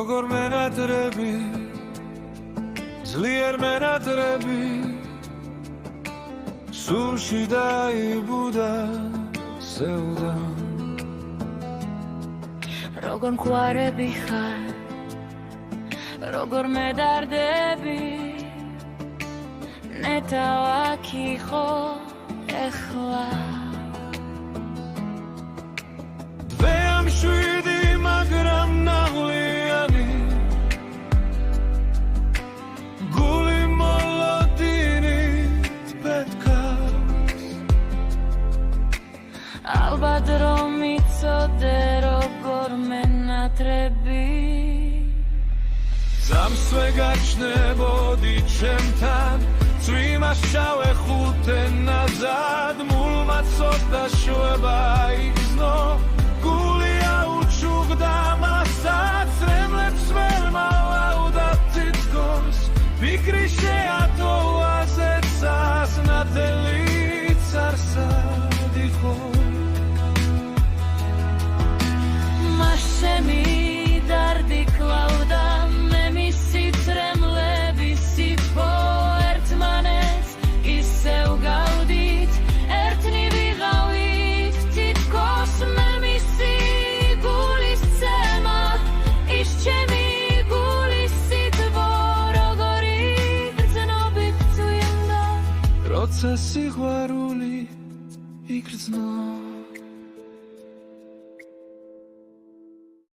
როგორ მენატრები ძლიერ მენატრები სულში დაიბუდა სევდა როგორ მყარები ხარ როგორ მედარდები ნეტავაკი ხო ეხლა დვეამ შვიდი მაგრამ ნაღლიანი გული მოლოდინით პეთქავს ალბათ რომ იცოდე როგორ მენატრები ძამს ვეგაჩნებოდი ჩემთან წვიმას ჩავეხუთე ნაზად მულმა ცოტა შვება იგზნო გული აუჩუქდა მასაც რემლებს ვერ მალავდა თითქოს ფიქრი შეატოვა ზეცას ნათელიც არსად იყო მასემი დარდი კლავდა მე მისი წრემლები სიფო ერთმანეთს ისევ გავდით ერთნი ვიღავით თითქოს მე მისი გულის ცემა ის ჩემი გულის სიტყვა როგორი გრძნობით წვიმდა როცა სიყვარული